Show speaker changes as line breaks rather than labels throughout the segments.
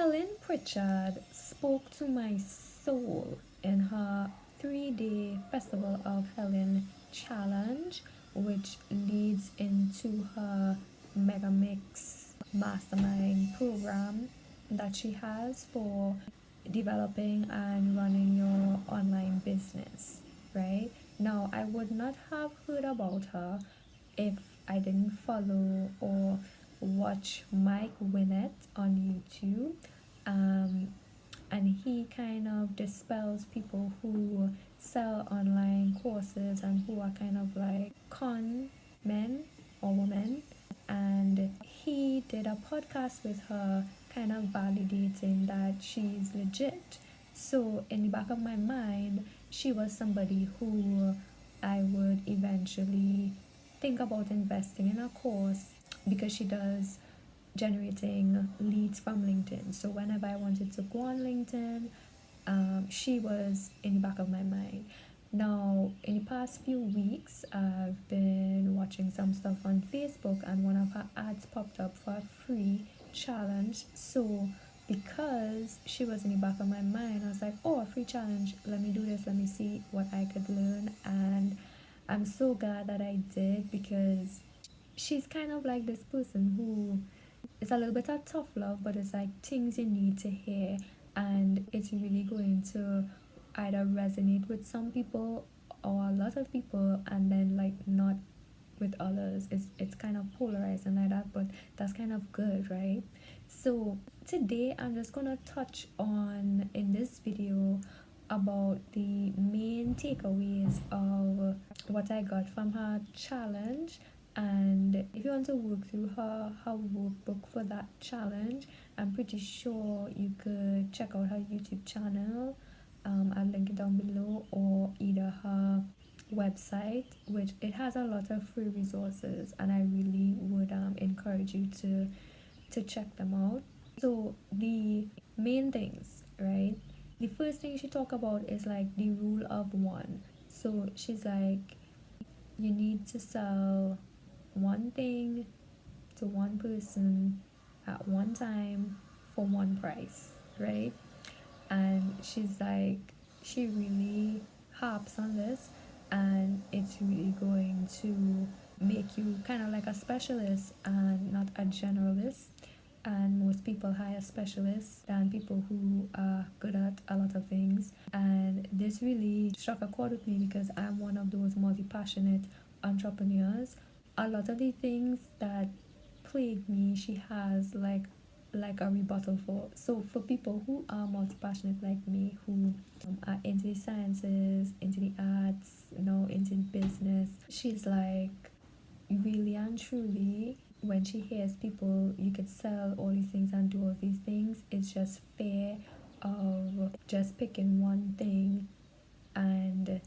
Helen Pritchard spoke to my soul in her 3-day Festival of Helen challenge, which leads into her MegaMix mastermind program that she has for developing and running your online business, right? Now, I would not have heard about her if I didn't follow or watch Mike Winnett on YouTube. Um, and he kind of dispels people who sell online courses and who are kind of like con men or women. And he did a podcast with her, kind of validating that she's legit. So, in the back of my mind, she was somebody who I would eventually think about investing in a course because she does generating leads from LinkedIn. So whenever I wanted to go on LinkedIn, she was in the back of my mind. Now, in the past few weeks, I've been watching some stuff on Facebook, and one of her ads popped up for a free challenge. So, because she was in the back of my mind, I was like, oh, a free challenge, let me do this, let me see what I could learn. And I'm so glad that I did, because she's kind of like this person who it's a little bit of tough love, but it's like things you need to hear, and it's really going to either resonate with some people or a lot of people, and then like not with others. It's kind of polarizing like that, but that's kind of good, right? So today I'm just gonna touch on in this video about the main takeaways of what I got from her challenge. And if you want to work through her workbook for that challenge, I'm pretty sure you could check out her YouTube channel. I'll link it down below, or either her website, which it has a lot of free resources, and I really would encourage you to check them out. So the main things, right? The first thing she talk about is like the rule of one. So she's like, you need to sell one thing to one person at one time for one price, right? And she's like, she really harps on this, and it's really going to make you kind of like a specialist and not a generalist. And most people hire specialists than people who are good at a lot of things. And this really struck a chord with me because I'm one of those multi-passionate entrepreneurs. A lot of the things that plague me, she has like a rebuttal for. So for people who are multi-passionate like me, who are into the sciences, into the arts, into business, she's like, really and truly, when she hears people, you could sell all these things and do all these things, it's just fear of just picking one thing and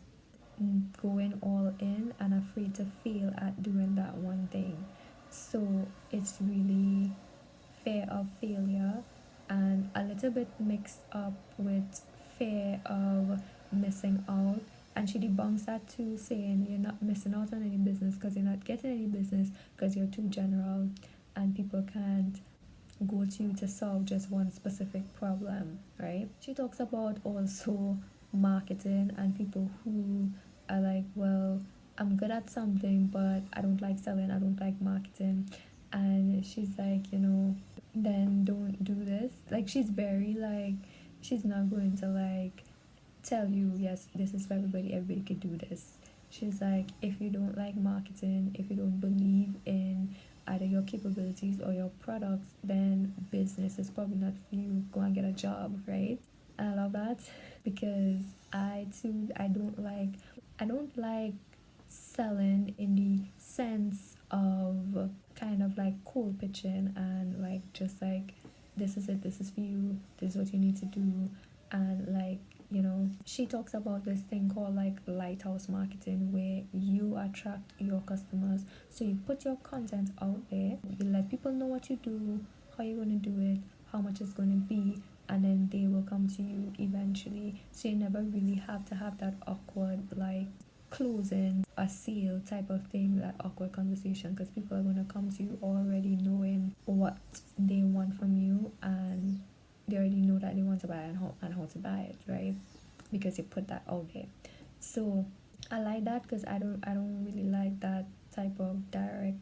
going all in and afraid to fail at doing that one thing. So it's really fear of failure, and a little bit mixed up with fear of missing out. And she debunks that too, saying you're not missing out on any business because you're not getting any business because you're too general, and people can't go to you to solve just one specific problem, right? She talks about also marketing and people who are like, well, I'm good at something, but I don't like selling, I don't like marketing. And she's like, then don't do this. Like, she's very like, she's not going to like tell you, yes, this is for everybody could do this. She's like, if you don't like marketing, if you don't believe in either your capabilities or your products, then business is probably not for you. Go and get a job, right? And I love that because I don't like selling in the sense of kind of like cold pitching and like just like, this is it, this is for you, this is what you need to do. And like, she talks about this thing called like lighthouse marketing, where you attract your customers. So you put your content out there, you let people know what you do, how you're going to do it, how much it's going to be, and then they will come to you eventually. So you never really have to have that awkward like closing a sale type of thing, that awkward conversation, because people are going to come to you already knowing what they want from you, and that they want to buy and how to buy it, right? Because you put that out there. So I like that because I don't really like that type of direct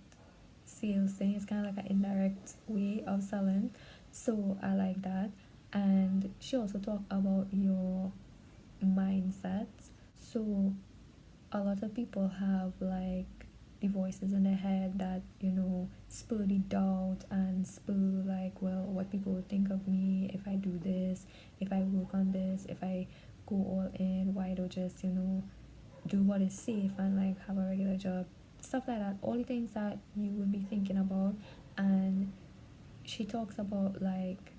sales thing. It's kind of like an indirect way of selling. So I like that. And she also talked about your mindset. So a lot of people have like the voices in their head that, spur the doubt and spur like, well, what people would think of me if I do this, if I work on this, if I go all in, why don't just, do what is safe and like have a regular job, stuff like that, all the things that you would be thinking about. And she talks about like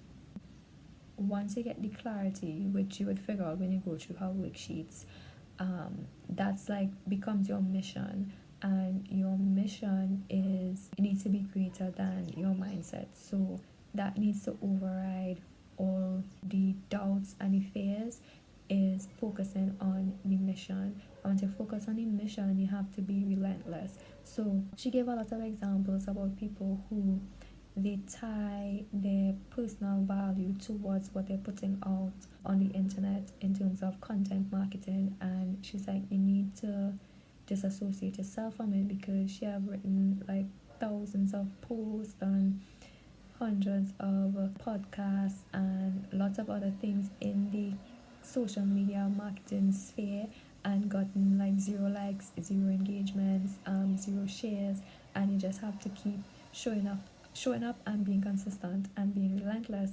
once you get the clarity, which you would figure out when you go through her worksheets, that's like becomes your mission. And your mission is, it needs to be greater than your mindset. So that needs to override all the doubts and the fears, is focusing on the mission. And to focus on the mission, you have to be relentless. So she gave a lot of examples about people who they tie their personal value towards what they're putting out on the internet in terms of content marketing. And she's like, you need to disassociate yourself from it, because she have written like thousands of posts and hundreds of podcasts and lots of other things in the social media marketing sphere, and gotten like 0 likes, 0 engagements, 0 shares. And you just have to keep showing up and being consistent and being relentless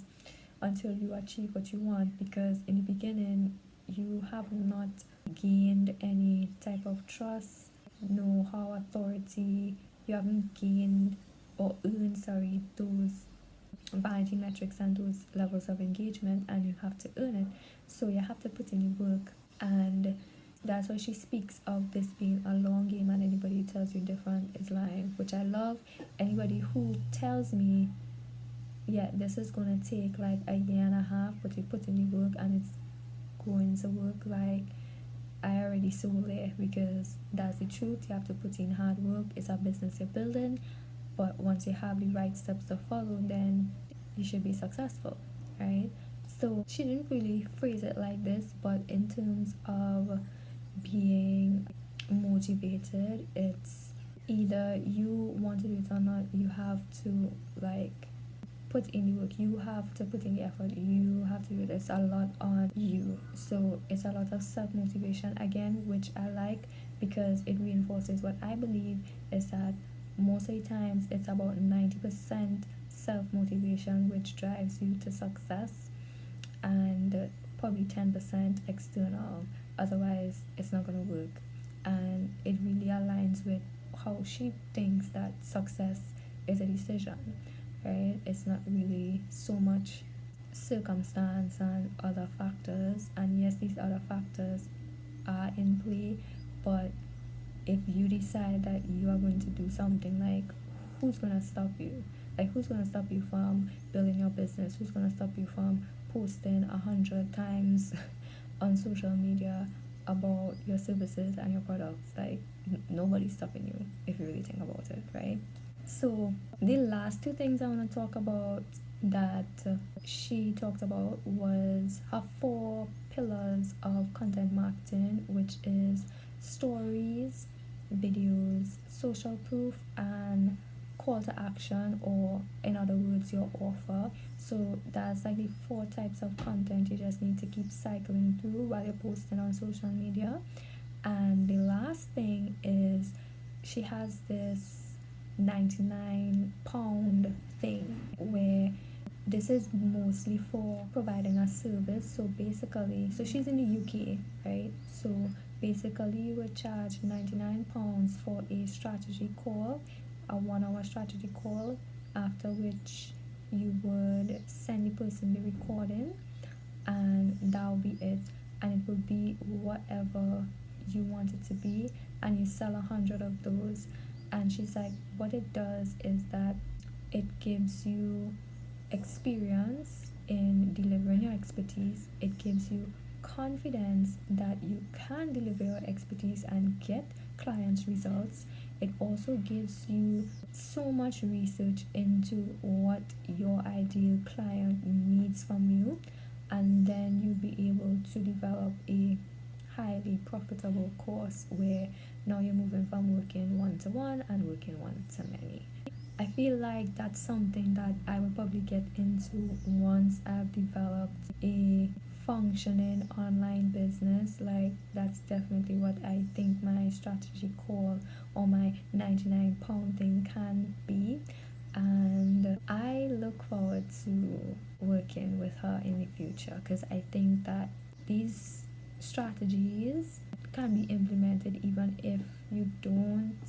until you achieve what you want. Because in the beginning, you have not gained any type of trust, know-how, authority. You haven't gained or earned, those vanity metrics and those levels of engagement, and you have to earn it. So you have to put in the work. And that's why she speaks of this being a long game, and anybody who tells you different is lying, which I love. Anybody who tells me, yeah, this is gonna take like a year and a half, but you put in the work and it's going to work, like, I already sold it, because that's the truth. You have to put in hard work. It's a business you're building, but once you have the right steps to follow, then you should be successful, right? So she didn't really phrase it like this, but in terms of being motivated, it's either you want to do it or not. You have to like put in the work, you have to put in the effort, you have to do it. It's a lot on you. So it's a lot of self-motivation again, which I like, because it reinforces what I believe is that most of the times it's about 90% self-motivation, which drives you to success, and probably 10% external. Otherwise it's not going to work. And it really aligns with how she thinks that success is a decision, right? It's not really so much circumstance and other factors. And yes, these other factors are in play, but if you decide that you are going to do something, like, who's going to stop you? Like, who's going to stop you from building your business? Who's going to stop you from posting 100 times on social media about your services and your products? Like, nobody's stopping you, if you really think about it, right? So the last two things I want to talk about that she talked about was her 4 pillars of content marketing, which is stories, videos, social proof, and call to action, or in other words, your offer. So that's like the 4 types of content you just need to keep cycling through while you're posting on social media. And the last thing is, she has this 99 pound thing, where this is mostly for providing a service. So basically, so she's in the UK, right? So basically you would charge 99 pounds for a strategy call, a 1 hour strategy call, after which you would send the person the recording, and that would be it. And it would be whatever you want it to be, and you sell 100 of those. And she's like, what it does is that it gives you experience in delivering your expertise. It gives you confidence that you can deliver your expertise and get clients results. It also gives you so much research into what your ideal client needs from you, to develop a highly profitable course where now you're moving from working one-to-one and working one-to-many. I feel like that's something that I will probably get into once I've developed a functioning online business. Like, that's definitely what I think my strategy call or my 99 pound thing can be. And I look forward to working with her in the future, because I think that these strategies can be implemented even if you don't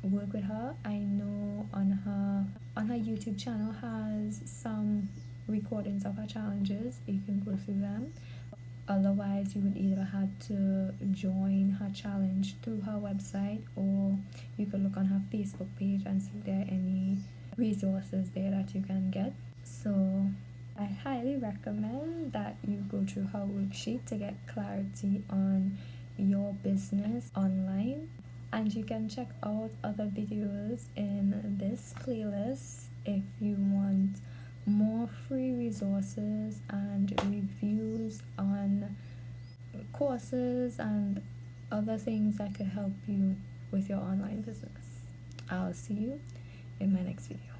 work with her. I know on her YouTube channel has some recordings of her challenges. You can go through them. Otherwise, you would either have to join her challenge through her website, or you could look on her Facebook page and see if there are any resources there that you can get. So I highly recommend that you go through her worksheet to get clarity on your business online. And you can check out other videos in this playlist if you want more free resources and reviews on courses and other things that could help you with your online business. I'll see you in my next video.